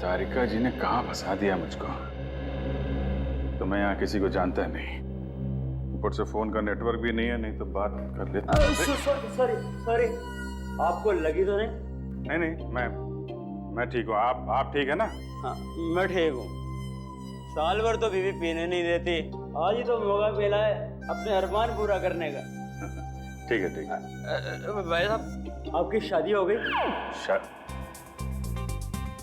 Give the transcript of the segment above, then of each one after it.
तारिका जी ने कहाँ फंसा दिया मुझको। तो मैं यहाँ किसी को जानता नहीं, ऊपर से फोन का नेटवर्क भी नहीं है, नहीं तो बात कर लेता। सॉरी, आपको लगी तो नहीं? नहीं, मैं ठीक हूँ। आप ठीक है ना? हाँ, मैं ठीक हूँ। साल भर तो बीवी पीने नहीं देती, आज ही तो मौका मिला है अपने अरमान पूरा करने का। ठीक है। भाई साहब, आपकी शादी हो गई?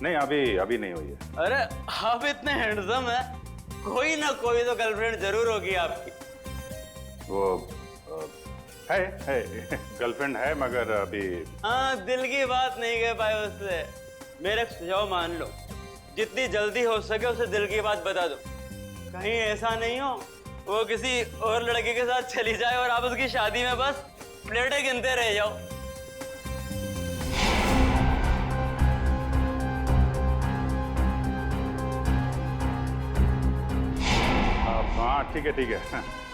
नहीं, अभी नहीं हुई है। अरे आप इतने हैंडसम है, कोई ना कोई तो गर्लफ्रेंड जरूर होगी आपकी। वो है गर्लफ्रेंड है, मगर अभी। हाँ, दिल की बात नहीं कह पाए उससे। मेरा सुझाव मान लो, जितनी जल्दी हो सके उसे दिल की बात बता दो। कहीं ऐसा नहीं हो वो किसी और लड़के के साथ चली जाए और आप उसकी शादी में बस प्लेटें गिनते रह जाओ। हाँ ठीक है।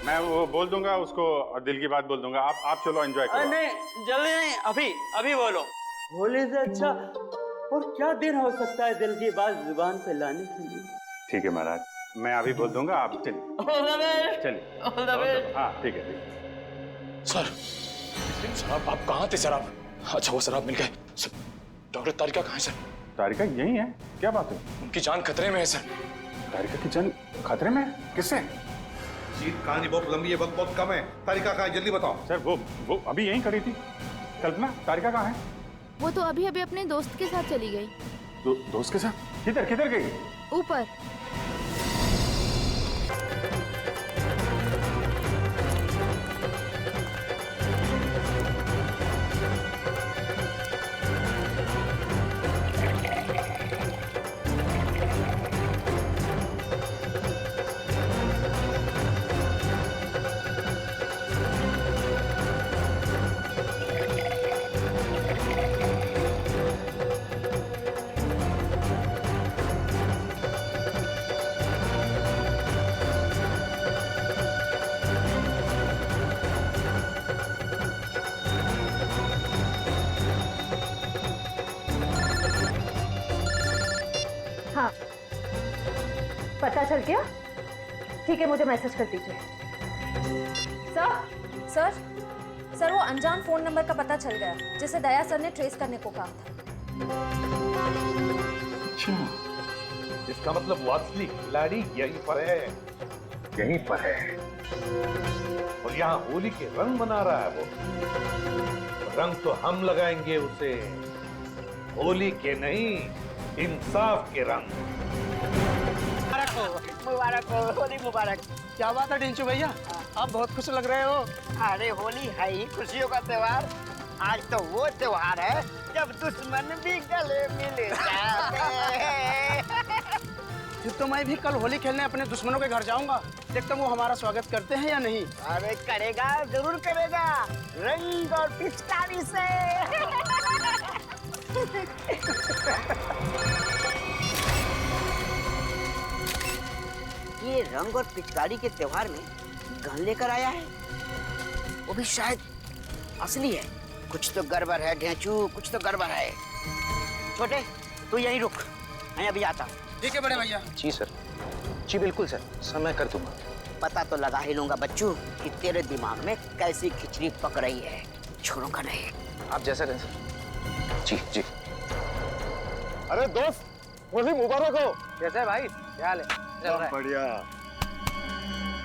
मैं वो बोल दूंगा उसको और दिल की बात बोल दूंगा। आप चलो एंजॉय करो। नहीं, जल्दी नहीं, अभी बोलो। होली से अच्छा और क्या दिन हो सकता है दिल की बात जुबान पे लाने के लिए? ठीक है महाराज, मैं अभी बोल दूंगा, आप चलिए। चलिए। हाँ ठीक है। सर आप कहाँ थे सर? आप अच्छा वो शराब मिल गए। डॉक्टर तारिका कहाँ है सर? तारिका यही है, क्या बात है? उनकी जान खतरे में है सर। तारिका की जान खतरे में? किससे? जीत, कहानी बहुत लंबी है, वक्त बहुत कम है। तारिका कहाँ है, जल्दी बताओ। सर वो अभी यहीं खड़ी थी। कल्पना, तारिका कहाँ है? वो तो अभी अपने दोस्त के साथ चली गई। दोस्त के साथ? किधर गई? ऊपर। हाँ, पता चल गया? ठीक है, मुझे मैसेज कर दीजिए। सर वो अनजान फोन नंबर का पता चल गया जिसे दया सर ने ट्रेस करने को कहा था। अच्छा, इसका मतलब वो असली खिलाड़ी यहीं पर है। और यहाँ होली के रंग मना रहा है वो। रंग तो हम लगाएंगे उसे, होली के नहीं, इंसाफ के रंग। मुबारक हो, होली मुबारक। क्या बात है टिंचू भैया, आप बहुत खुश लग रहे हो। अरे होली है ही खुशियों का त्योहार। आज तो वो त्योहार है जब दुश्मन भी गले मिल जाते हैं। फिर तो मैं भी कल होली खेलने अपने दुश्मनों के घर जाऊंगा, देखता हूँ वो हमारा स्वागत करते हैं या नहीं। अरे करेगा, जरूर करेगा, रंग और पिचकारी से। ये रंग और पिचकारी के त्योहार में गन लेकर आया है, वो भी शायद असली है। कुछ तो गड़बड़ है ढेंचू, कुछ तो गड़बड़ है। छोटे, तू यहीं रुक, मैं अभी आता हूँ। ठीक है बड़े भैया। जी सर, जी बिल्कुल सर, समय कर दूंगा। पता तो लगा ही लूंगा बच्चू कि तेरे दिमाग में कैसी खिचड़ी पक रही है। छोड़ूंगा नहीं। आप जैसा कहें सर। जी। अरे दोस्त, होली मुबारक हो। कैसे है भाई, क्या हाल है? बढ़िया।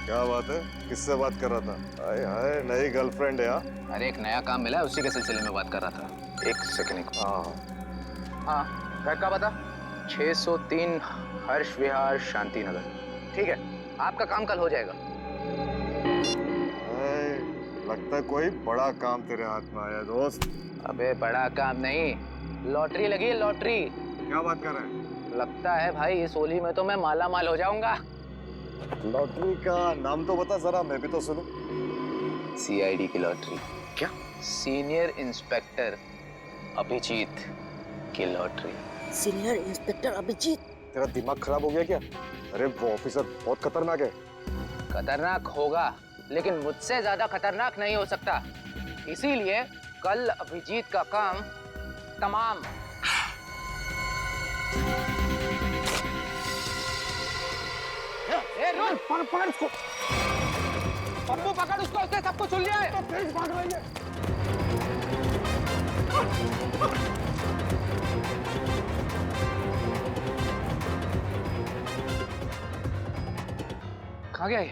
क्या बात है, किससे बात कर रहा था? हाय हाय, नई गर्लफ्रेंड है? अरे एक नया काम मिला है, उसी के सिलसिले में बात कर रहा था। एक सेकंड। हाँ, घर का पता 603 हर्ष विहार शांति नगर। ठीक है, आपका काम कल हो जाएगा। लगता है कोई बड़ा काम तेरे हाथ में आया दोस्त। अबे बड़ा काम नहीं, लॉटरी लगी है, लॉटरी। क्या बात कर रहे हैं? लगता है भाई इस होली में तो मैं माला माल हो जाऊंगा। लॉटरी का नाम तो बता जरा, मैं भी तो सुनूं। CID की लॉटरी। क्या? सीनियर इंस्पेक्टर अभिजीत की लॉटरी। Senior inspector Abhijit? तेरा दिमाग खराब हो गया क्या? अरे वो ऑफिसर बहुत खतरनाक है। खतरनाक होगा, लेकिन मुझसे ज्यादा खतरनाक नहीं हो सकता। इसीलिए कल अभिजीत का काम तमाम। पकड़ पकड़ उसको। पप्पू पकड़ उसको, उसने सबको सुन लिया है। तो तेज भाग रही है। कहाँ गया ये?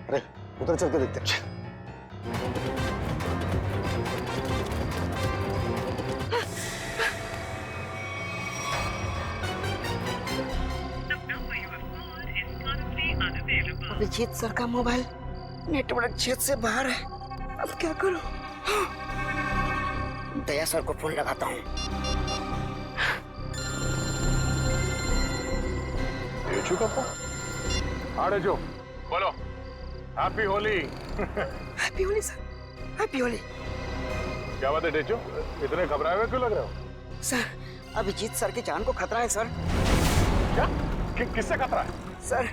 अरे उधर चल के देखते हैं। अभिजीत सर का मोबाइल नेटवर्क क्षेत्र से बाहर है। अब क्या करूं? दया सर को फोन लगाता हूँ। डेचू का फोन? हाँ डेचू, बोलो। Happy Holi. Happy Holi sir, happy Holi. क्या बात है डेचू, इतने घबराए हुए क्यों लग रहे हो? सर, अभिजीत सर की जान को खतरा है सर। क्या? किससे खतरा है? सर,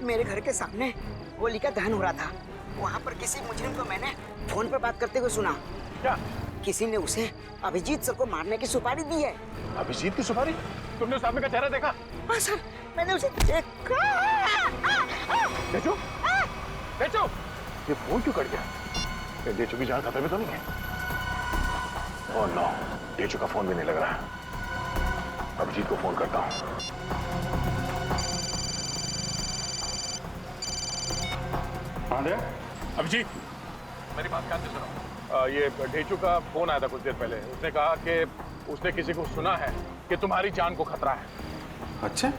मेरे घर के सामने होली का दहन हो रहा था। वहाँ पर किसी मुजरिम को मैंने फोन पर बात करते हुए सुना। क्या? किसी ने उसे अभिजीत सर को मारने की सुपारी दी है। अभिजीत की सुपारी? तुमने उस आदमी का चेहरा देखा? हाँ सर, मैंने उसे देखा। डेचू, डेचू, ये फोन क्यों कट गया? ये डेचू की जान खतरे में तो नहीं है? ओह नो, डेचू का फोन भी नहीं लग रहा है। अभिजीत को फोन करता हूँ। अभिजीत, मेरी बात ध्यान से सुनो। ये डेचू का फोन आया था कुछ देर पहले। उसने कहा कि उसने किसी को सुना है कि तुम्हारी जान को खतरा है। अच्छा?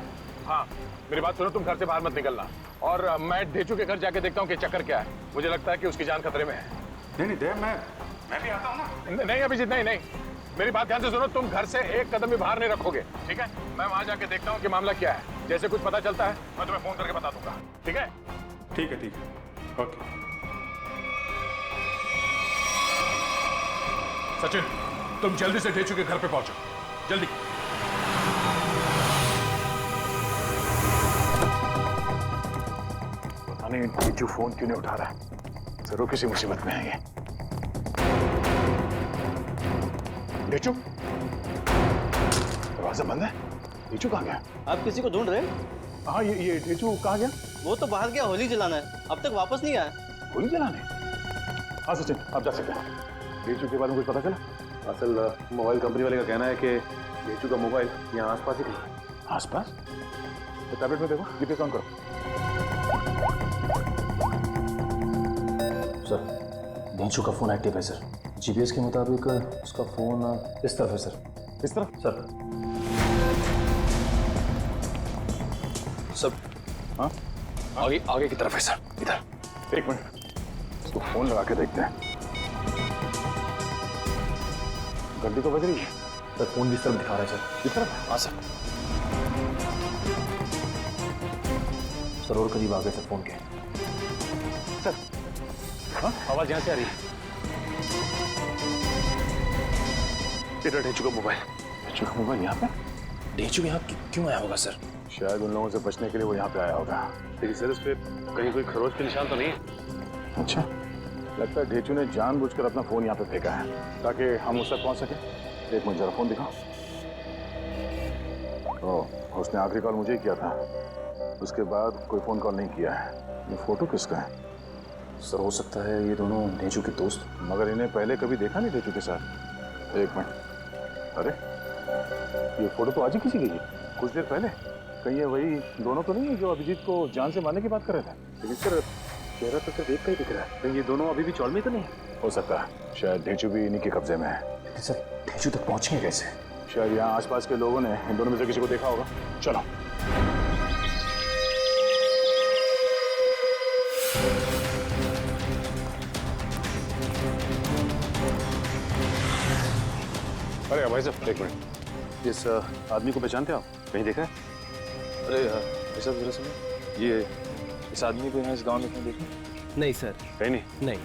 हाँ, मेरी बात सुनो, तुम घर से बाहर मत निकलना। और मैं डेचू के घर जाके देखता हूँ कि चक्कर क्या है। मुझे लगता है कि उसकी जान खतरे में है। नहीं दया, मैं भी आता हूँ ना। नहीं अभिजीत, नहीं, मेरी बात ध्यान से सुनो। तुम घर से एक कदम भी बाहर नहीं रखोगे, ठीक है? मैं वहां जाके देखता हूँ कि मामला क्या है। जैसे कुछ पता चलता है मैं तुम्हें फोन करके बता दूंगा, ठीक है? ठीक है, ओके। सचिन, तुम जल्दी से डेचू के घर पे पहुंचो, जल्दी। पता नहीं डेचू फोन क्यों नहीं उठा रहा है। जरूर किसी मुसीबत में है ये। डेचू, दरवाजा बंद है। डेचू कहाँ गया? आप किसी को ढूंढ रहे हैं? हाँ, ये डेचू कहाँ गया? वो तो बाहर गया होली जलाना है, अब तक वापस नहीं आया। होली जलाने? हाँ सचिन, आप जा सकते हैं। डेचू के बारे में कुछ पता चला? असल मोबाइल कंपनी वाले का कहना है कि डेचू का मोबाइल यहाँ आसपास ही कहीं। आसपास? तो टैबलेट में देखो, जीपीएस ऑन करो। सर, डेचू का फोन एक्टिव है सर। जीपीएस के मुताबिक उसका फोन इस तरफ है सर। इस तरफ? सर। सर, हाँ? आगे की तरफ है सर, इधर। एक मिनट, इसको फोन लगा के देखते हैं। घंटी तो बज रही है। सर, फोन भी इस तरफ दिखा रहा है सर। इस तरफ? हाँ सर। सर, और करीब आ गए सर फोन के। सर, हाँ? आवाज यहाँ से आ रही है। इधर डेचू का मोबाइल। डेचू का मोबाइल यहाँ पे? डेचू यहाँ क्यों आया होगा सर? शायद उन लोगों से बचने के लिए वो यहाँ पे आया होगा। लेकिन सर, इस पे कहीं कोई खरोच के निशान तो नहीं है? अच्छा, लगता है डेचू ने जानबूझकर अपना फोन यहाँ पे फेंका है ताकि हम उस तक पहुँच सके। एक मिनट, जरा फोन दिखाओ। ओह, उसने आखिरी कॉल मुझे ही किया था। उसके बाद कोई फोन कॉल नहीं किया है। ये फोटो किसका है? सर, हो सकता है ये दोनों डेचू के दोस्त। मगर इन्हें पहले कभी देखा नहीं डेचू के साथ। एक मिनट, अरे ये फोटो तो आज ही किसी की है, कुछ देर पहले। कहीं ये वही दोनों तो नहीं है जो अभिजीत को जान से मारने की बात कर रहे थे? लेकिन सर, चेहरा तो सिर्फ एक का ही दिख रहा है। कहीं ये दोनों अभी भी चौल में तो नहीं? हो सकता है, शायद डेचू भी इन्हीं के कब्जे में है। लेकिन सर, डेचू तक पहुंचे कैसे? शायद यहाँ आसपास के लोगों ने इन दोनों में से किसी को देखा होगा। चलो। अरे भाई साहब, एक मिनट। इस आदमी को पहचानते आप? कहीं देखा है? अरे ऐसा जरा सुनिए, ये इस आदमी को यहाँ इस गांव में कहीं देखा? नहीं सर। कहीं नहीं? नहीं।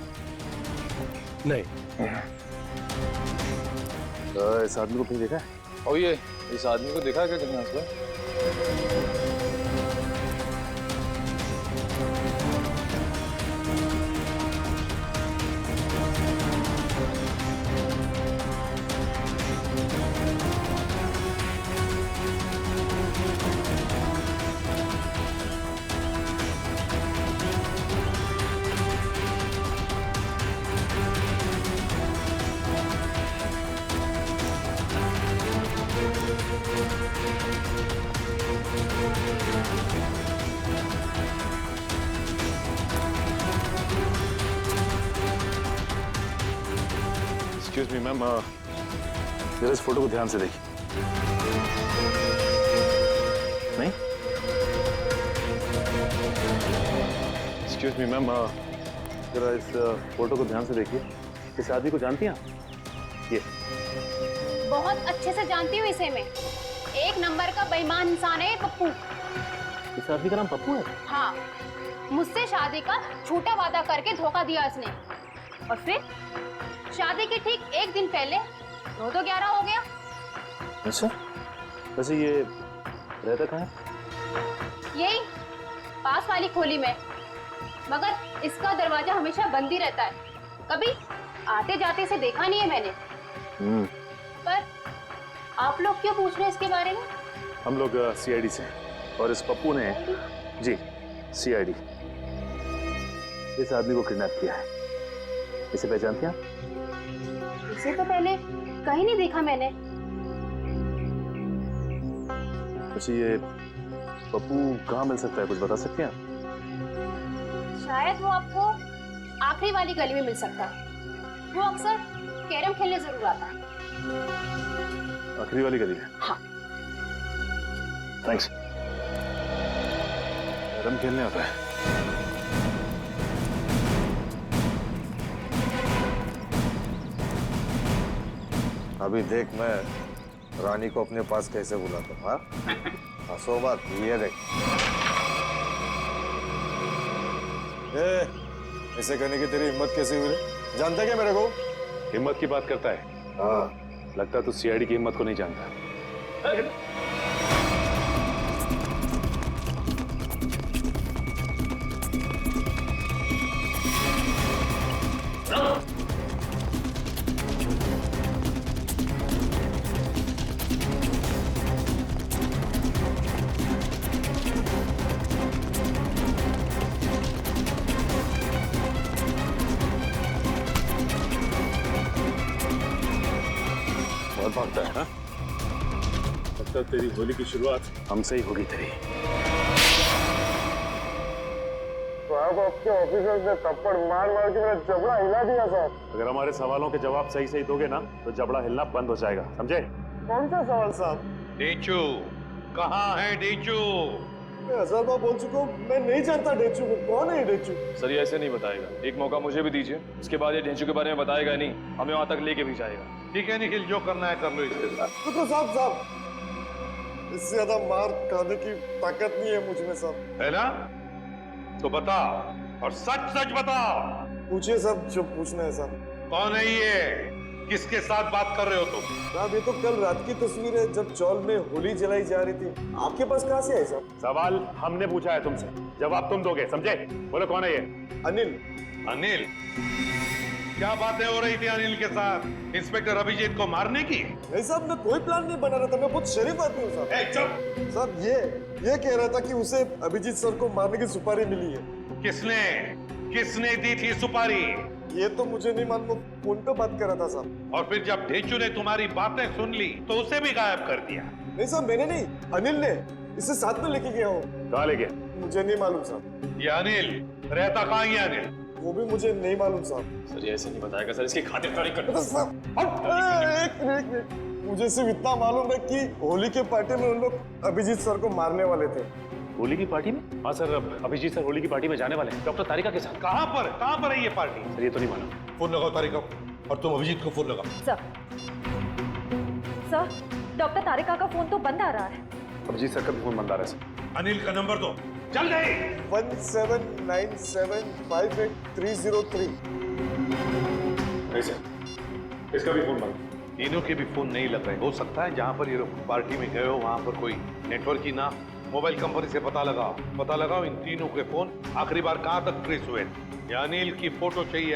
इस आदमी को कहीं देखा है? और ये इस आदमी को देखा है क्या कहीं आसपास? एक्सक्यूज मी मैम, जरा इस फोटो को ध्यान से देखिए। नहीं? एक्सक्यूज मी मैम, जरा इस फोटो को ध्यान से देखिए। इस आदमी को जानती हैं आप? ये बहुत अच्छे से जानती हूँ इसे मैं। एक नंबर का बेईमान इंसान है पप्पू। इस आदमी का नाम पप्पू है? हाँ, मुझसे शादी का झूठा वादा करके धोखा दिया इसने, और फिर शादी के ठीक एक दिन पहले 9-11 हो गया। अच्छा, वैसे ये रहता कहाँ है? यही पास वाली खोली में, मगर इसका दरवाजा हमेशा बंद ही रहता है। कभी आते जाते से देखा नहीं है मैंने। पर आप लोग क्यों पूछ रहे हैं इसके बारे में? हम लोग सीआईडी से, और इस पप्पू ने जी सीआईडी इस आदमी को किडनैप किया है। इसे पहचानती हैं आप? इसे तो पहले कहीं नहीं देखा मैंने। वैसे ये पप्पू कहाँ मिल सकता है, कुछ बता सकते हैं आप? शायद वो आपको आखिरी वाली गली में मिल सकता है। वो अक्सर कैरम खेलने जरूर आता है। आखिरी वाली गली में? हाँ। थैंक्स। कैरम खेलने आता है? अभी देख मैं रानी को अपने पास कैसे बुलाता हूँ। हाँ, हंसो बात, ये देख। ऐसे करने की तेरी हिम्मत कैसे हुई रे? जानता क्या मेरे को? हिम्मत की बात करता है? हाँ। लगता है तू सीआईडी की हिम्मत को नहीं जानता। भागता है ना? लगता है तेरी होली की शुरुआत हमसे ही होगी तेरी। साहब आपके ऑफिसर ने थप्पड़ मार मार के मेरा जबड़ा हिला दिया साहब। अगर हमारे सवालों के जवाब सही सही दोगे ना तो जबड़ा हिलना बंद हो जाएगा, समझे? कौन सा सवाल साहब? डेचू कहाँ है डेचू? मैं 1000 बार बोल चुका हूँ, मैं नहीं जानता डेचू को। कौन है डेचू? सर ये ऐसे नहीं बताएगा, एक मौका मुझे भी दीजिए, उसके बाद ये डेचू के बारे में बताएगा नहीं, हमें वहां तक लेके भी जाएगा। ठीक है निखिल, जो करना है कर लो इसके साथ। तो साहब इससे ज्यादा मार खाने की ताकत नहीं है मुझ में साहब। है ना? तो बता, और सच सच बता। पूछिए साहब जो पूछना है साहब। कौन है ये? किसके साथ बात कर रहे हो तुम? साहब ये तो कल रात की तस्वीर है जब चौल में होली जलाई जा रही थी। आपके पास कहाँ से आई साहब? सवाल हमने पूछा है तुमसे, जवाब तुम दोगे, समझे? बोलो कौन है ये? अनिल। अनिल? क्या बातें हो रही थी अनिल के साथ? इंस्पेक्टर अभिजीत को मारने की? नहीं साहब, मैं कोई प्लान नहीं बना रहा था, मैं बहुत शरीफ आदमी हूँ साहब। चुप! साहब ये कह रहा था कि उसे अभिजीत सर को मारने की सुपारी मिली है। किसने दी थी सुपारी? ये तो मुझे नहीं मालूम, फोन पे बात कर रहा था साहब। और फिर जब ढेचू ने तुम्हारी बातें सुन ली तो उसे भी गायब कर दिया? नहीं साहब, मैंने नहीं, अनिल ने। इसे साथ में लेके गया हूँ। कहाँ ले गया? मुझे नहीं मालूम साहब। ये अनिल रहता कहाँ है? अनिल वो भी मुझे नहीं मालूम साहब। सर ये ऐसे नहीं बताएगा सर, इसकी खातिरदारी कर। एक मिनट, मुझे सिर्फ इतना मालूम है कि होली के पार्टी में उन लोग अभिजीत सर को मारने वाले थे। होली की पार्टी में? हाँ सर, अभिजीत सर होली की पार्टी में जाने वाले हैं डॉक्टर तारिका के साथ। कहाँ पर है ये पार्टी? सर ये तो नहीं मालूम। फोन लगाओ तारिका, और तुम अभिजीत को फोन लगाओ। सर डॉक्टर तारिका का फोन तो बंद आ रहा है। अभिजीत सर का भी फोन बंद आ रहा है सर। अनिल का नंबर दो, चल गई। 1797583003। नहीं सर, इसका भी फोन बंद। तीनों के भी फोन नहीं लग रहे। हो सकता है जहाँ पर ये लोग पार्टी में गए हो वहाँ पर कोई नेटवर्क ही ना। मोबाइल कंपनी से पता लगाओ इन तीनों के फोन आखिरी बार कहाँ तक ट्रेस हुए। या अनिल की फोटो चाहिए,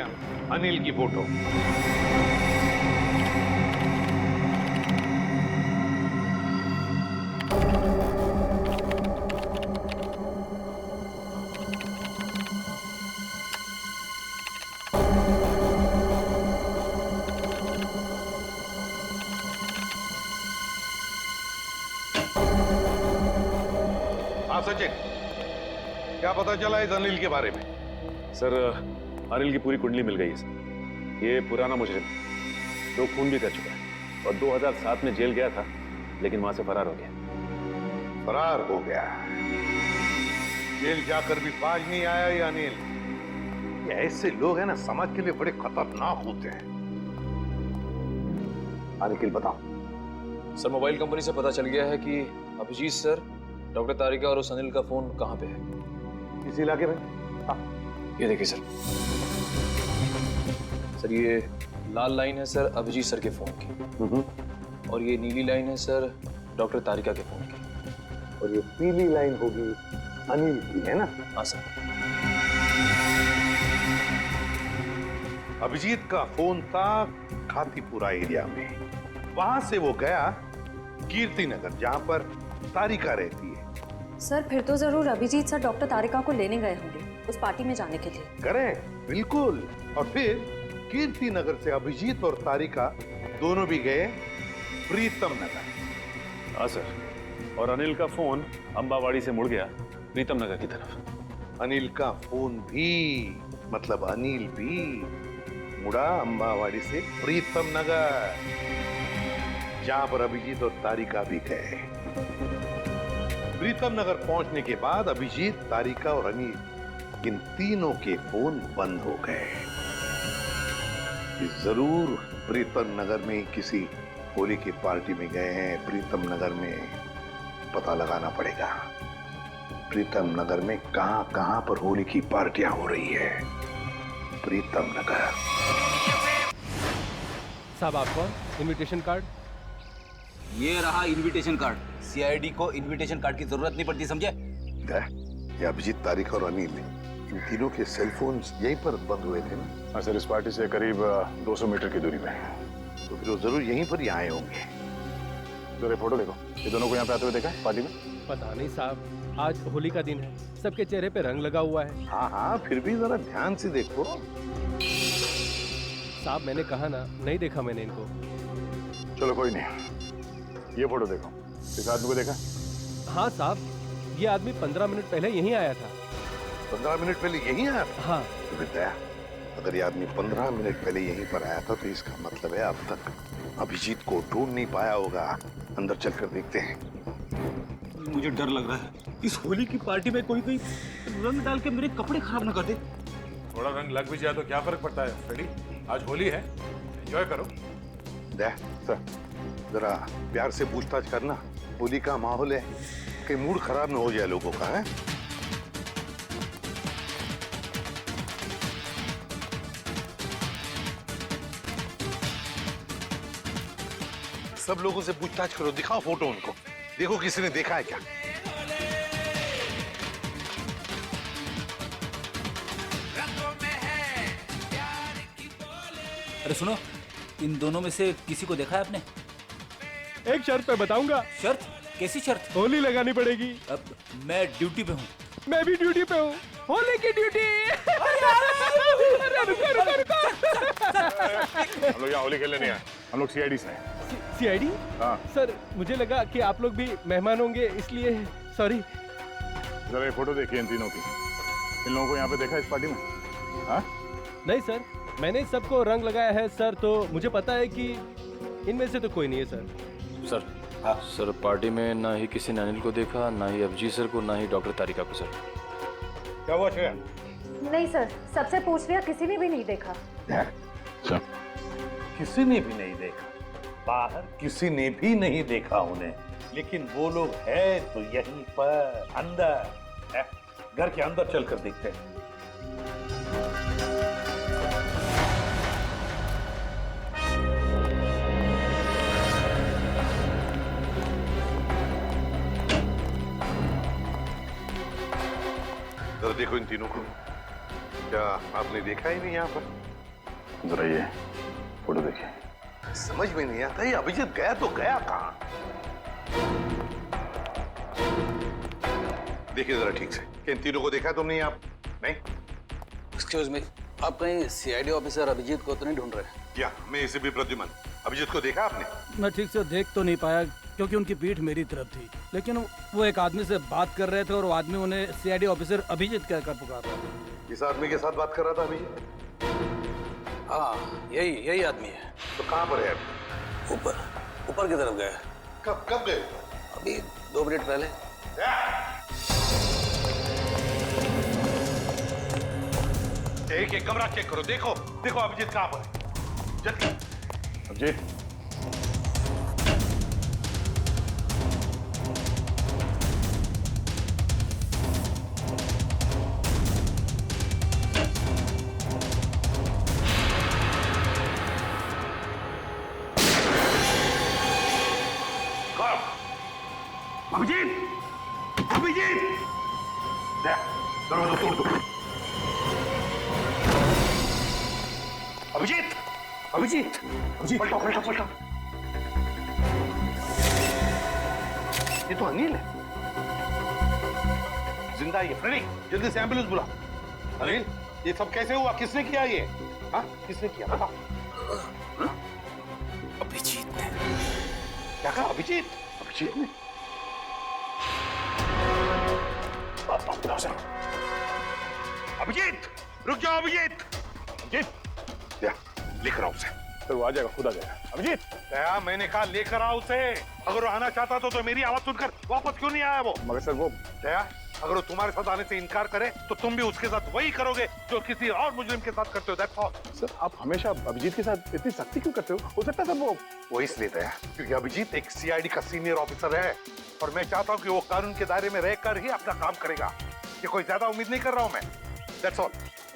अनिल की फोटो। हाँ सचिन, क्या पता चला इस अनिल के बारे में? सर अनिल की पूरी कुंडली मिल गई है सर। ये पुराना मुजरिम 2 खून भी कर चुका है और 2007 में जेल गया था, लेकिन वहां से फरार हो गया। फरार हो गया? जेल जाकर भी बाज नहीं आया ये अनिल। ये ऐसे लोग हैं ना, समाज के लिए बड़े खतरनाक होते हैं। निखिल बताओ। सर मोबाइल कंपनी से पता चल गया है कि अभिजीत सर, डॉक्टर तारिका और उस अनिल का फोन कहाँ पे है? इस इलाके में। हाँ। ये देखिए सर, सर ये लाल लाइन है सर अभिजीत सर के फोन की, और ये नीली लाइन है सर डॉक्टर तारिका के फोन की, और ये पीली लाइन होगी अनिल की, है ना? हाँ सर। अभिजीत का फोन था खातीपुरा एरिया में, वहां से वो गया कीर्ति नगर, जहां पर तारिका रहती है। सर फिर तो जरूर अभिजीत सर डॉक्टर तारिका को लेने गए होंगे उस पार्टी में जाने के लिए। करेक्ट, बिल्कुल। और फिर कीर्ति नगर से अभिजीत और तारिका दोनों भी गए प्रीतम नगर। हाँ सर, और अनिल का फोन अंबावाड़ी से मुड़ गया प्रीतम नगर की तरफ। अनिल का फोन भी, मतलब अनिल भी मुड़ा अंबावाड़ी से प्रीतम नगर, जहां पर अभिजीत और तारिका भी गए। प्रीतम नगर पहुंचने के बाद अभिजीत, तारिका और अनिल, इन तीनों के फोन बंद हो गए। जरूर प्रीतम नगर में किसी होली की पार्टी में गए हैं। प्रीतम नगर में पता लगाना पड़ेगा, प्रीतम नगर में कहां पर होली की पार्टियां हो रही है। प्रीतम नगर। साहब आपको इनविटेशन कार्ड। ये रहा इनविटेशन कार्ड। सीआईडी को इनविटेशन कार्ड की जरूरत नहीं पड़ती, समझे? ये अभिजीत, तारिका और अनिल, इन तीनों के सेल फोन यहीं पर बंद हुए थे ना? हाँ सर, इस पार्टी से करीब 200 मीटर की दूरी में। तो फिर वो जरूर यहीं पर ही आए होंगे। जरा फोटो देखो, ये दोनों को यहाँ पे आते हुए देखा है पार्टी में? पता नहीं साहब, आज होली का दिन है, सबके चेहरे पे रंग लगा हुआ है। हाँ, फिर भी जरा ध्यान से देखो। साहब मैंने कहा ना, नहीं देखा मैंने इनको। चलो कोई नहीं, ये फोटो देखो, इस आदमी को देखा? हाँ साहब, ये आदमी 15 मिनट पहले यहीं आया था। 15 मिनट पहले यहीं आया था? हाँ। तो बताया, अगर ये आदमी 15 मिनट पहले यहीं पर आया था तो इसका मतलब है अब तक अभिजीत को ढूंढ नहीं पाया होगा। अंदर चलकर देखते हैं। मुझे डर लग रहा है, इस होली की पार्टी में कोई रंग डाल के मेरे कपड़े खराब ना कर दे। थोड़ा रंग लग भी जाए तो क्या फर्क पड़ता है फ्रेडी, आज होली है, एंजॉय करो। सर जरा प्यार से पूछताछ करना, होली का माहौल है, कहीं मूड खराब ना हो जाए लोगों का। है सब लोगों से पूछताछ करो, दिखाओ फोटो उनको, देखो किसी ने देखा है क्या। अरे सुनो, इन दोनों में से किसी को देखा है आपने? एक शर्त पे बताऊंगा। शर्त? कैसी शर्त? होली लगानी पड़ेगी। अब मैं ड्यूटी पे हूँ। मैं भी ड्यूटी पे हूँ, होली की ड्यूटी। हम लोग यहाँ होली खेलने नहीं आए, हम लोग सीआईडी से हैं। सीआईडी? हाँ। सर मुझे लगा कि आप लोग भी मेहमान होंगे, इसलिए सॉरी। जरा ये फोटो देखिए इन तीनों की, इन लोगों को यहाँ पे देखा इस पार्टी में? हाँ? नहीं सर, मैंने सबको रंग लगाया है सर, तो मुझे पता है कि इनमें से तो कोई नहीं है सर। सर सर पार्टी में ना ही किसी ने अनिल को देखा, ना ही अभिजीत सर को, ना ही डॉक्टर तारिका को। सर क्या हुआ श्रेया? नहीं सर, सबसे पूछ लिया, किसी ने भी नहीं देखा। किसी ने भी नहीं देखा? बाहर किसी ने भी नहीं देखा उन्हें, लेकिन वो लोग है तो यहीं पर अंदर है। घर के अंदर चलकर देखते हैं। जरा देखो इन तीनों को, क्या आपने देखा ही नहीं यहाँ पर? जरा ये फोटो देखिए। समझ में नहीं आता, ये अभिजीत गया तो गया कहाँ? देखिए जरा ठीक से, क्या इन तीनों को देखा तुमने यहाँ? नहीं? एक्सक्यूज मी, आप कहीं सीआईडी ऑफिसर अभिजीत को तो नहीं ढूंढ रहे? क्या मैं इसे भी प्रद्युमन, अभिजीत को देखा आपने? मैं ठीक से देख तो नहीं पाया क्योंकि उनकी पीठ मेरी तरफ थी, लेकिन वो एक आदमी से बात कर रहे थे और वो आदमी उन्हें सीआईडी ऑफिसर अभिजीत कहकर पुकार रहा था। किस आदमी के साथ बात कर रहा था अभिजीत? हाँ यही आदमी है। तो कहाँ पर है? ऊपर की तरफ गया। कब गए? अभी 2 मिनट पहले। एक कमरा चेक करो, देखो अभिजीत कहाँ पर है। जल्दी। अभिजीत, अभिजीत, दरवाजा तोड़ दो। अभिजीत, पलटो। ये तो अनिल है, जिंदा है। फ्रेडी, जल्दी से एम्बुलेंस बुला। अनिल, ये सब कैसे हुआ? किसने किया ये? हाँ, किसने किया बताओ। अभिजीत ने। क्या कहा? अभिजीत ने? अभिजीत, रुक जाओ अभिजीत। लेकर आओ उसे। सर वो आ जाएगा, खुद आ जाएगा। अभिजीत, दया, मैंने कहा लेकर आओ उसे। अगर वो आना चाहता तो मेरी आवाज सुनकर वापस क्यों नहीं आया वो? मगर सर वो दया, अगर वो तुम्हारे साथ आने से इनकार करे तो तुम भी उसके साथ वही करोगे जो किसी और मुजरिम के साथ करते हो। That's all. सर आप हमेशा अभिजीत के साथ इतनी सख्ती क्यों करते हो सकता है सर वो इसलिए दया क्योंकि अभिजीत एक सीआईडी का सीनियर ऑफिसर है और मैं चाहता हूँ कि वो कानून के दायरे में रहकर ही अपना काम करेगा। ये कोई ज्यादा उम्मीद नहीं कर रहा हूँ मैं। That's all.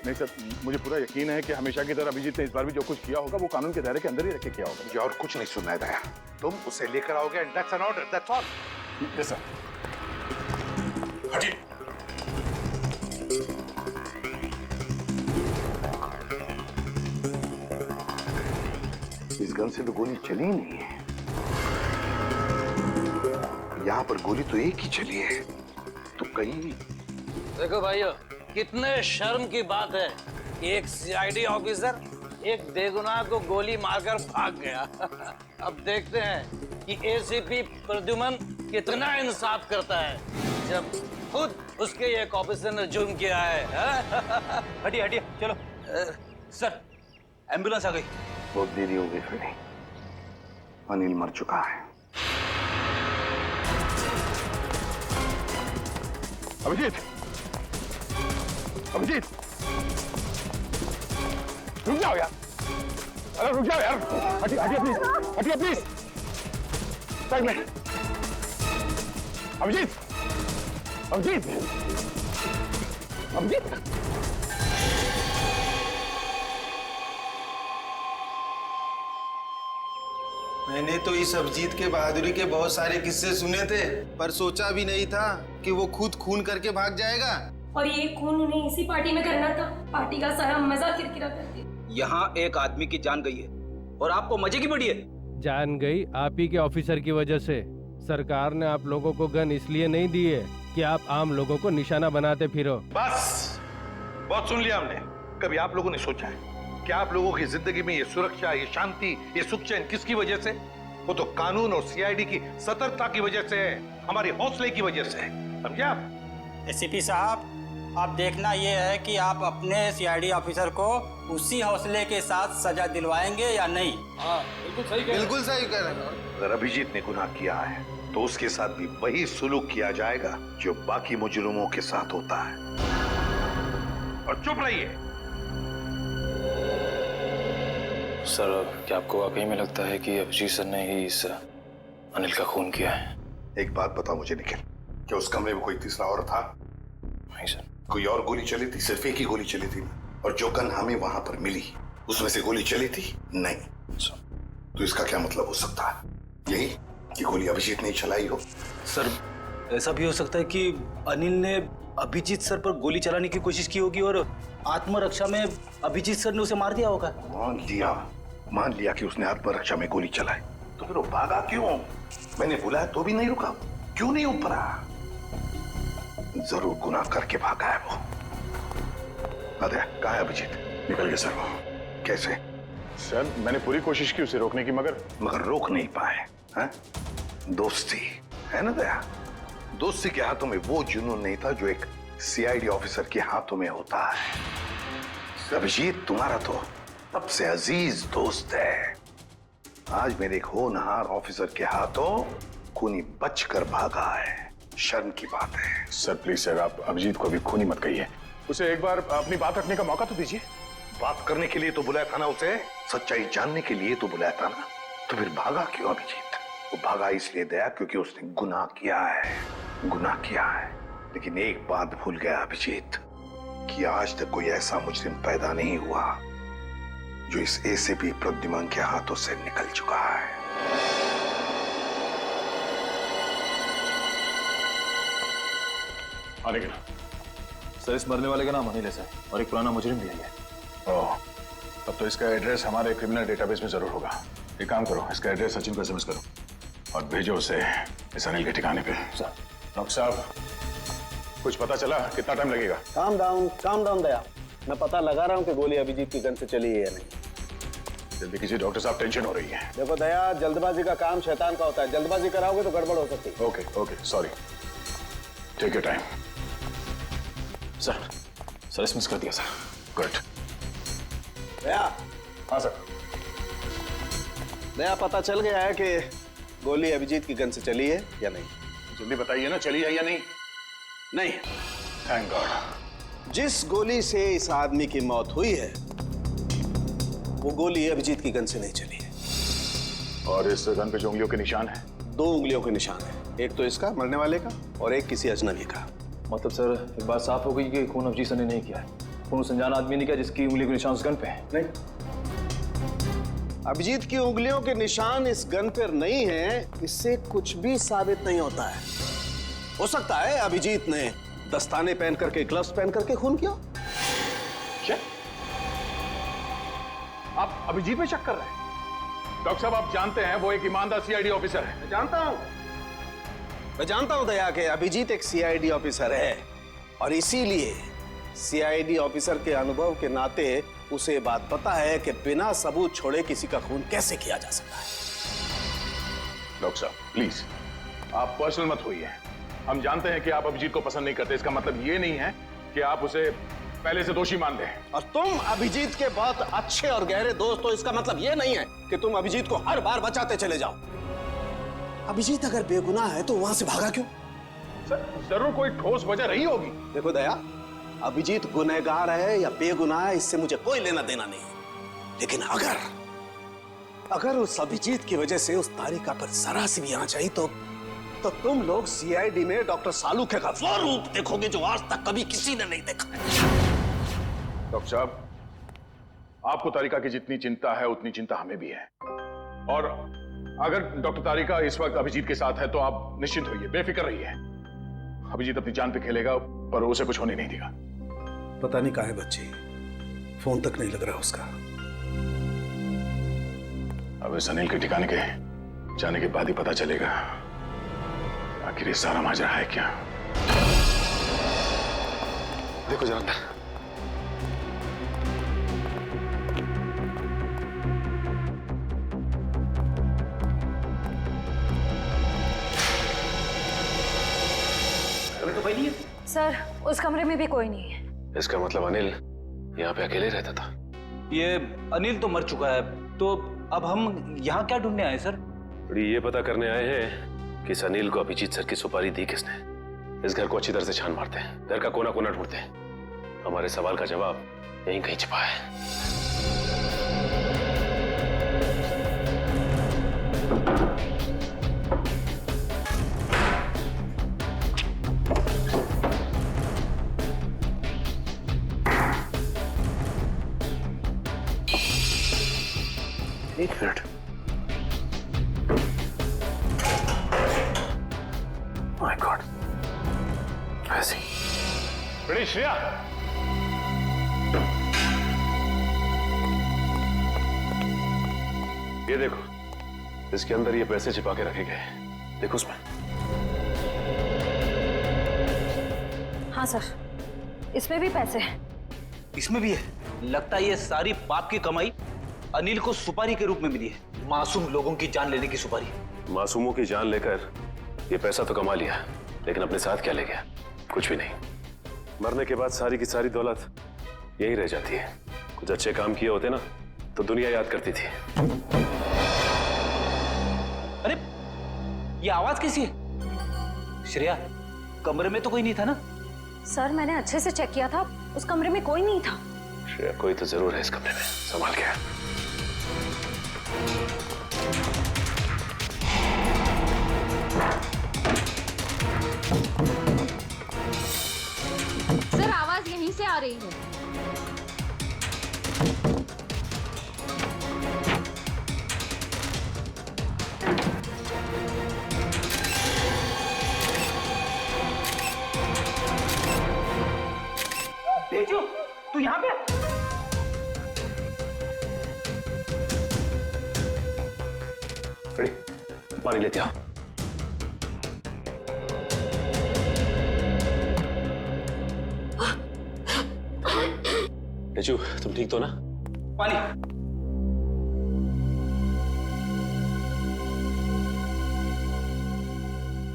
नहीं सर, मुझे पूरा यकीन है कि हमेशा की तरह अभिजीत ने इस बार भी जो कुछ किया होगा वो कानून के दायरे के अंदर ही रख के किया होगा। मुझे और कुछ नहीं सुनना है दया, तुम उसे लेकर आओगे and that's an order. That's all. Yes sir. हटिए। इस गन से तो गोली चली नहीं है। यहाँ पर गोली तो एक ही चली है, तो कहीं। देखो भाइयों, कितने शर्म की बात है कि एक सीआईडी ऑफिसर एक बेगुनाह को गोली मारकर भाग गया। अब देखते हैं कि एसीपी प्रद्युमन कितना इंसाफ करता है जब खुद उसके एक ऑफिसर ने जुर्म किया है। हटिए चलो। सर, एम्बुलेंस आ गई। बहुत देरी हो गई फ्रेडी, अनिल मर चुका है। अभिजीत, रुक जाओ यार। अरे रुक जाओ यार। हटिए प्लीज। साइड में। अभिजीत। मैंने तो इस अभिजीत के बहादुरी के बहुत सारे किस्से सुने थे, पर सोचा भी नहीं था कि वो खुद खून करके भाग जाएगा। और ये खून उन्हें इसी पार्टी में करना था। पार्टी का सारा मजा किरकिरा कर दिया। यहाँ एक आदमी की जान गई है और आपको मजे की पड़ी है। जान गई आप ही के ऑफिसर की वजह से। सरकार ने आप लोगों को गन इसलिए नहीं दी है कि आप आम लोगों को निशाना बनाते फिरो। बस, बहुत सुन लिया हमने। कभी आप लोगों ने सोचा है कि आप लोगों की जिंदगी में ये सुरक्षा, ये शांति, ये सुख चैन किसकी वजह से? वो तो कानून और सीआईडी की सतर्कता की वजह से है, हमारे हौसले की वजह से। समझे आप? एसीपी साहब, आप देखना ये है कि आप अपने सीआईडी ऑफिसर को उसी हौसले के साथ सजा दिलवाएंगे या नहीं। हाँ, बिल्कुल सही कह रहे हैं। अगर अभिजीत ने गुनाह किया है तो उसके साथ भी वही सुलूक किया जाएगा जो बाकी मुजरिमों के साथ होता है। और चुप रहिए। सर, क्या आपको वाकई में लगता है कि अभिजीत सर ने ही इस अनिल का खून किया है? एक बात बताओ मुझे निखिल, क्या उस कमरे में कोई तीसरा और था? नहीं सर। कोई और गोली चली थी? सिर्फ एक ही गोली चली थी। और जो गन हमें वहां पर मिली उसमें से गोली चली थी? नहीं। तो इसका क्या मतलब हो सकता है? यही कि गोली अभिजीत ने चलाई हो? सर, ऐसा भी हो सकता है कि अनिल ने अभिजीत सर पर गोली चलाने की कोशिश की होगी और आत्मरक्षा में अभिजीत सर ने उसे मार दिया होगा। मान लिया कि उसने आत्मरक्षा में गोली चलाई, तो फिर वो भागा क्यों? मैंने बुलाया तो भी नहीं रुका, क्यों नहीं उपरा? जरूर गुनाह करके भागा है वो। अरे कहाँ है अभिजीत? निकल गया सर वो। कैसे? सर मैंने पूरी कोशिश की उसे रोकने की, मगर रोक नहीं पाए। हैं? दोस्ती है ना दया? दोस्ती के हाथों में वो जुनून नहीं था जो एक सीआईडी ऑफिसर के हाथों में होता है। अभिजीत, तुम्हारा तो सबसे अजीज दोस्त है। आज मेरे एक होनहार ऑफिसर के हाथों खूनी बचकर भागा है। शर्म की बात है। सर प्लीज सर, आप अभिजीत को भी खूनी मत कहिए। उसे एक बार अपनी बात रखने का मौका तो दीजिए। बात करने के लिए तो बुलाया था ना उसे, सच्चाई जानने के लिए तो बुलाया था ना। तो फिर भागा क्यों अभिजीत? वो भागा इसलिए दया क्योंकि उसने गुनाह किया है, गुनाह किया है। लेकिन एक बात भूल गया अभिजीत कि आज तक कोई ऐसा मुजरिम पैदा नहीं हुआ जो इस एसीपी प्रद्युमन के हाथों से निकल चुका है। आने के ना सर, इस मरने वाले का नाम अनिल है सर, और एक पुराना मुजरिम भी है। ओह, तब तो इसका एड्रेस हमारे क्रिमिनल डेटाबेस में जरूर होगा। एक काम करो, इसका एड्रेस सचिन को एसएमएस करो और भेजो उसे इस अनिल के ठिकाने पे। सर डॉक्टर साहब, कुछ पता चला? कितना टाइम लगेगा? काम डाउन दया। मैं पता लगा रहा हूँ कि गोली अभिजीत की गन से चली है या नहीं। जल्दी कीजिए डॉक्टर साहब, टेंशन हो रही है। देखो दया, जल्दबाजी का काम शैतान का होता है। जल्दबाजी कराओगे तो गड़बड़ हो सकती है। Okay okay, sorry, take your time. Sir SMS कर दिया सर। गुड। दया। हाँ सर। दया, पता चल गया है कि गोली अभिजीत की गन से चली है या नहीं? जल्दी बताइए ना, चली है या नहीं? नहीं। Thank God. जिस गोली से इस आदमी की मौत हुई है वो गोली अभिजीत की गन से नहीं चली है। और इस गन पे जो उंगलियों के निशान है? 2 उंगलियों के निशान है, एक तो इसका मरने वाले का और एक किसी अजनबी का। मतलब सर एक बात साफ हो गई कि खून अभिजीत सर ने नहीं किया है। खून उस अनजान आदमी ने किया जिसकी उंगली के निशान उस गन पे है। नहीं, अभिजीत की उंगलियों के निशान इस गन पर नहीं है, इससे कुछ भी साबित नहीं होता है। हो सकता है अभिजीत ने दस्ताने पहन करके, ग्लव्स पहन करके खून किया। क्या आप अभिजीत पे शक कर रहे हैं? डॉक्टर साहब, आप जानते हैं वो एक ईमानदार सीआईडी ऑफिसर है। मैं जानता हूं दया कि अभिजीत एक सीआईडी ऑफिसर है और इसीलिए सीआईडी ऑफिसर के अनुभव के नाते उसे बात पता है कि बिना सबूत छोड़े किसी का खून कैसे किया जा सकता है। डॉक्टर साहब प्लीज, आप पर्सनल मत होइए। हम जानते हैं कि आप अभिजीत को पसंद नहीं करते। इसका मतलब ये नहीं है कि आप उसे पहले से दोषी मान लें। और तुम अभिजीत के बहुत अच्छे और गहरे दोस्त हो, इसका मतलब ये नहीं है कि तुम अभिजीत को हर बार बचाते चले जाओ। अभिजीत अगर बेगुनाह है तो वहां से भागा क्यों? सर जरूर कोई ठोस वजह रही होगी। देखो दया, अभिजीत गुनहगार है या बेगुनाह है इससे मुझे कोई लेना देना नहीं, लेकिन अगर उस अभिजीत की वजह से उस तारिका पर जरा सी भी आंच आई तो तुम लोग सीआईडी में डॉक्टर सालू का वो रूप देखोगे जो आज तक कभी किसी ने नहीं देखा है। डॉक्टर साहब, आपको तारिका की जितनी चिंता है उतनी चिंता हमें भी है। और अगर डॉक्टर तारिका इस वक्त अभिजीत के साथ है तो आप निश्चिंत होइए, बेफिक्र रहिए। अभिजीत अपनी जान पे खेलेगा पर उसे कुछ होने नहीं देगा। पता नहीं कहाँ है बच्ची, फोन तक नहीं लग रहा उसका। अब इस अनिल के ठिकाने के जाने के बाद ही पता चलेगा आखिर ये सारा माजरा है क्या। देखो जरा, तो भाई नहीं है सर, उस कमरे में भी कोई नहीं है। इसका मतलब अनिल यहाँ पे अकेले रहता था। ये अनिल तो मर चुका है, तो अब हम यहाँ क्या ढूंढने आए सर? ये पता करने आए हैं कि इस अनिल को अभिजीत सर की सुपारी दी किसने। इस घर को अच्छी तरह से छान मारते हैं, घर का कोना कोना ढूंढते हैं। हमारे सवाल का जवाब यहीं कहीं छिपा है। एक मिनट, माय गॉड, ऐसी बड़ी श्रेया, ये देखो, इसके अंदर ये पैसे छिपा के रखे गए। देखो उसमें। हाँ सर, इसमें भी पैसे हैं। इसमें भी है। लगता है ये सारी पाप की कमाई अनिल को सुपारी के रूप में मिली है। मासूम लोगों की जान लेने की सुपारी। मासूमों की जान लेकर ये पैसा तो कमा लिया, लेकिन अपने साथ क्या ले गया? कुछ भी नहीं। मरने के बाद सारी की सारी दौलत यही रह जाती है। कुछ अच्छे काम किए होते ना तो दुनिया याद करती थी। अरे ये आवाज कैसी है? श्रेया, कमरे में तो कोई नहीं था ना? सर मैंने अच्छे से चेक किया था, उस कमरे में कोई नहीं था। श्रेया, कोई तो जरूर है इस कमरे में, संभाल के। सर आवाज यहीं से आ रही है। तेजू, तू यहाँ पे? अरे, पानी लेते आओ। तेजू, तुम ठीक तो ना? पानी।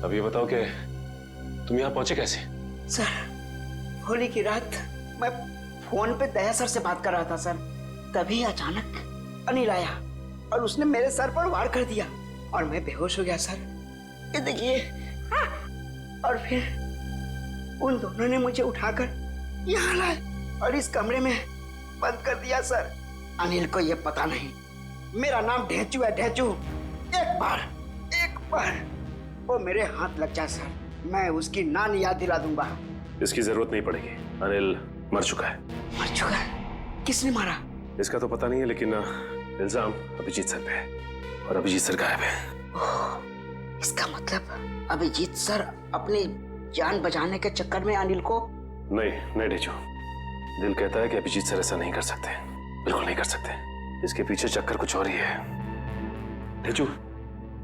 अब ये बताओ कि तुम यहाँ पहुंचे कैसे? सर होली की रात मैं फोन पे दया सर से बात कर रहा था सर, तभी अचानक अनिल आया और उसने मेरे सर पर वार कर दिया और मैं बेहोश हो गया सर। ये देखिए। और फिर उन दोनों ने मुझे उठाकर यहाँ लाए और इस कमरे में बंद कर दिया सर। अनिल को ये पता नहीं मेरा नाम ढेंचू है, ढेंचू। एक बार वो मेरे हाथ लग जाए सर, मैं उसकी नान याद दिला दूंगा। इसकी जरूरत नहीं पड़ेगी, अनिल मर चुका है। मर चुका है? किसने मारा? इसका तो पता नहीं है, लेकिन इल्जाम अभिजीत सर पे है और अभिजीत सर गायब है। इसका मतलब अभिजीत सर अपनी जान बचाने के चक्कर में अनिल को? नहीं ढेंचू, दिल कहता है कि अभिजीत सर ऐसा नहीं कर सकते, बिल्कुल नहीं कर सकते। इसके पीछे चक्कर कुछ और ही है। ढेंचू,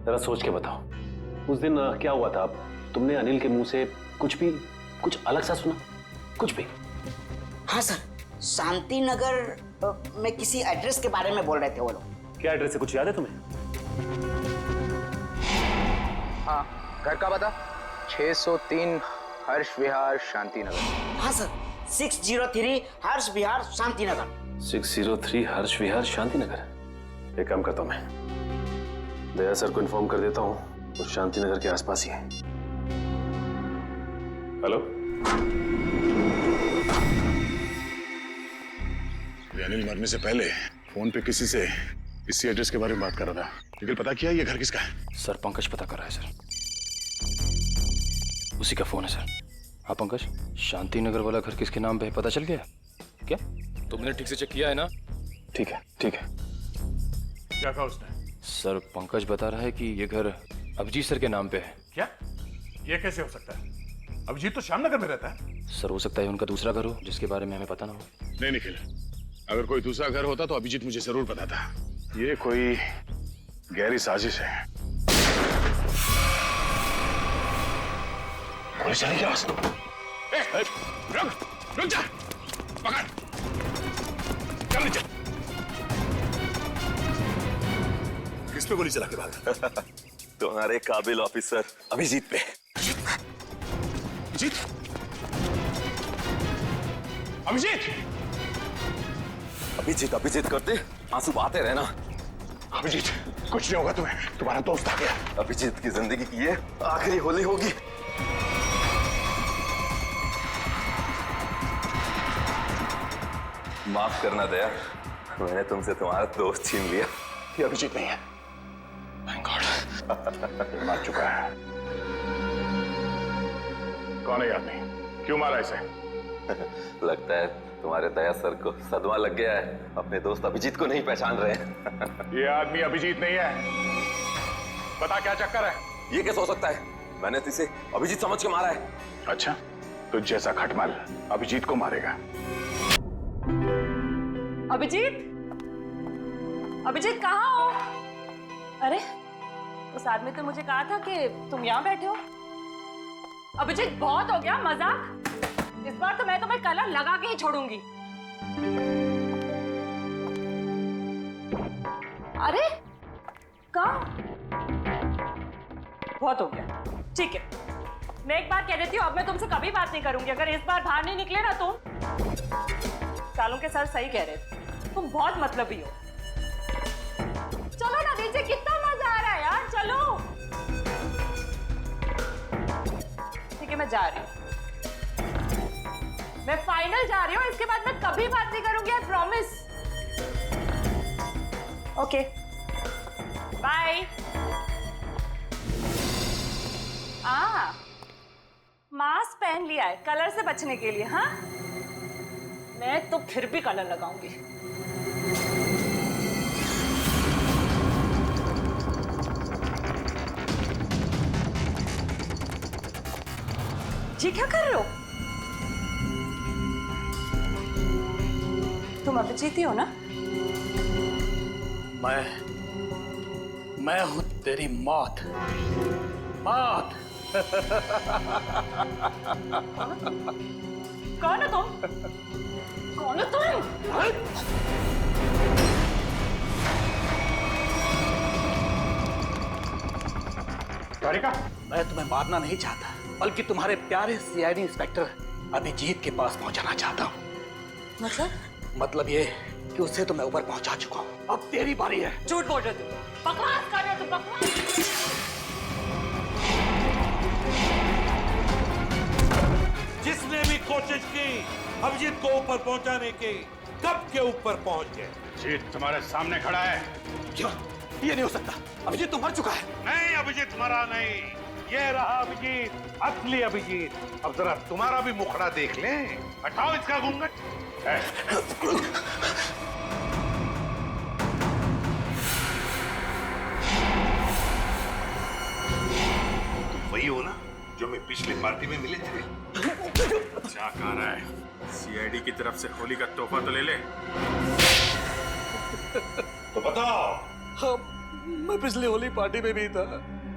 जरा सोच के बताओ, उस दिन क्या हुआ था? तुमने अनिल के मुंह से कुछ अलग सा सुना? कुछ भी? हाँ सर, शांति नगर में किसी एड्रेस के बारे में बोल रहे थे वो लोग। क्या एड्रेस है, कुछ याद है तुम्हें? हाँ, घर का पता 603 हर्ष विहार शांति नगर। हाँ सर, 603 हर्ष विहार शांति नगर। 603 हर्ष विहार शांति नगर। एक काम करता हूं, मैं दया सर को इन्फॉर्म कर देता हूँ, वो शांति नगर के आसपास ही है। हेलो, अनिल मरने से पहले फोन पे किसी से इसी एड्रेस के बारे में बात कर रहा था, लेकिन पता किया ये घर किसका है? सर पंकज पता कर रहा है सर, उसी का फोन है सर। हाँ पंकज, शांति नगर वाला घर किसके नाम पे है पता चल गया क्या? तुमने ठीक से चेक किया है ना? ठीक है। क्या कहा उसने? सर पंकज बता रहा है कि ये घर अभिजीत सर के नाम पे है। क्या? ये कैसे हो सकता है? अभिजीत तो श्यामनगर में रहता है। सर हो सकता है उनका दूसरा घर हो जिसके बारे में हमें पता ना हो। नहीं निखिल, अगर कोई दूसरा घर होता तो अभिजीत मुझे जरूर बताता। ये कोई गहरी साजिश है। गोली चली क्या? रुक जा, पकड़, चल नीचे। किस पे गोली चला के भागा? तुम्हारे काबिल ऑफिसर अभिजीत पे। अभिजीत करते आंसू बहाते रहना। अभिजीत, कुछ नहीं होगा तुम्हें, तुम्हारा दोस्त आ गया। अभिजीत की जिंदगी की ये आखिरी होली होगी। माफ करना दया, मैंने तुमसे तुम्हारा दोस्त छीन लिया। ये अभिजीत नहीं है, थैंक गॉड। मार चुका है। कौन है याद नहीं? क्यों मारा इसे? लगता है तुम्हारे दया सर को सदमा लग गया है, अपने दोस्त अभिजीत को नहीं पहचान रहे हैं। ये आदमी अभिजीत नहीं है, बता क्या चक्कर है? ये कैसे हो सकता है? मैंने तो इसे अभिजीत समझ के मारा है। अच्छा, तो जैसा खटमल अभिजीत को मारेगा। अभिजीत कहाँ हो? अरे उस आदमी तो मुझे कहा था कि तुम यहाँ बैठे हो। अभिजीत बहुत हो गया मजाक, इस बार तो मैं तुम्हें कलर लगा के ही छोड़ूंगी। अरे कहाँ? बहुत हो गया, ठीक है। मैं एक बार कह देती हूँ, अब मैं तुमसे कभी बात नहीं करूंगी अगर इस बार बाहर नहीं निकले ना तुम। सालों के सर सही कह रहे थे, तुम बहुत मतलबी हो। नीचे, कितना मजा आ रहा है यार, चलो। ठीक है, मैं जा रही हूँ, मैं फाइनल जा रही हूँ, इसके बाद मैं कभी बात नहीं करूंगी, I promise. Okay, bye. Mask पहन लिया है कलर से बचने के लिए। हाँ, मैं तो फिर भी कलर लगाऊंगी। जी क्या कर रहे हो? तुम अभिजीत ही हो ना? मैं हूं तेरी मौत। मौत। कौन है तुम? कौन है तुम? तारिका, मैं तुम्हें मारना नहीं चाहता, बल्कि तुम्हारे प्यारे सीआईडी इंस्पेक्टर अभिजीत के पास पहुंचाना चाहता हूँ। मतलब ये कि उसे तो मैं ऊपर पहुंचा चुका हूँ, अब तेरी बारी है। झूठ बोल रहे हो तुम, बकवास कर रहे हो तुम, बकवास। जिसने भी कोशिश की अभिजीत को ऊपर पहुंचाने की, कब के ऊपर पहुंच गए। जीत तुम्हारे सामने खड़ा है। क्यों? ये नहीं हो सकता, अभिजीत तो मर चुका है। नहीं, अभिजीत मरा नहीं, ये रहा अभिजीत, असली अभिजीत। अब जरा तुम्हारा भी मुखड़ा देख लें। हटाओ इसका घूंघट। तुम वही हो ना जो मैं पिछली पार्टी में मिले थे? क्या कह रहा है? सीआईडी की तरफ से होली का तोहफा तो ले ले। तो बताओ। हाँ, मैं पिछली होली पार्टी में भी था।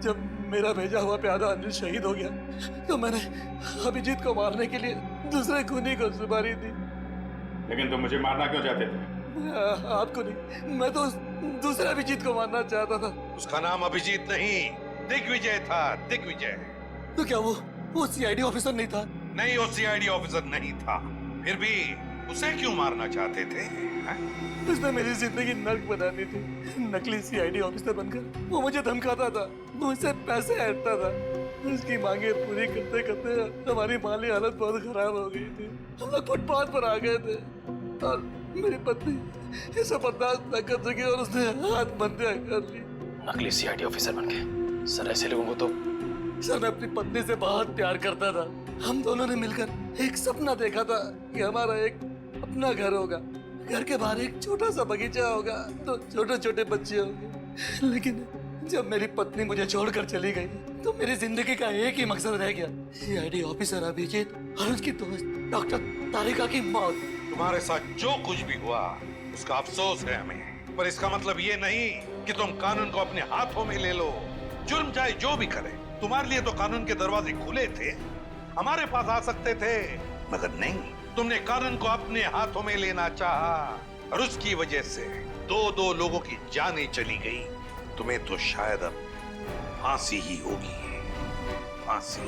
जब मेरा भेजा हुआ प्यादा अनिल शहीद हो गया तो मैंने अभिजीत को मारने के लिए दूसरे खूनी को सुपारी दी। लेकिन तुम मुझे मारना क्यों चाहते थे? आपको नहीं, मैं तो दूसरे अभिजीत को मारना चाहता था। उसका नाम अभिजीत नहीं, दिग्विजय था, दिग्विजय। तो क्या वो सीआईडी ऑफिसर नहीं था? नहीं, वो सीआईडी ऑफिसर नहीं था। फिर भी उसे क्यों मारना चाहते थे? उसने मेरी जिंदगी नर्क बना दी थी। नकली सीआईडी ऑफिसर बनकर वो मुझे धमकाता था, मुझसे पैसे ऐंठता था। उसकी मांगे पूरी करते करते हमारी माली हालत बहुत खराब हो गई थी। हम लोग फुटपाथ पर आ गए थे और मेरी पत्नी ये सब बर्दाश्त न कर सकी और उसने आत्महत्या कर ली। नकली सीआईडी ऑफिसर बन के सर, ऐसे लोगों को तो। सर, मैं अपनी पत्नी से बहुत प्यार करता था। हम दोनों ने मिलकर एक सपना देखा था कि हमारा एक अपना घर होगा, घर के बाहर एक छोटा सा बगीचा होगा, तो छोटे छोटे बच्चे होंगे। लेकिन जब मेरी पत्नी मुझे छोड़कर चली गई तो मेरी जिंदगी का एक ही मकसद रह गया, सीआईडी ऑफिसर अभिजीत और उसकी दोस्त डॉक्टर तारिका की मौत। तुम्हारे साथ जो कुछ भी हुआ उसका अफसोस है हमें, पर इसका मतलब ये नहीं कि तुम कानून को अपने हाथों में ले लो। जुर्म चाहे जो भी करे, तुम्हारे लिए तो कानून के दरवाजे खुले थे, हमारे पास आ सकते थे, मगर नहीं, तुमने कानून को अपने हाथों में लेना चाहा और उसकी वजह से दो लोगों की जानें चली गई। तुम्हें तो शायद अब फांसी ही होगी, फांसी।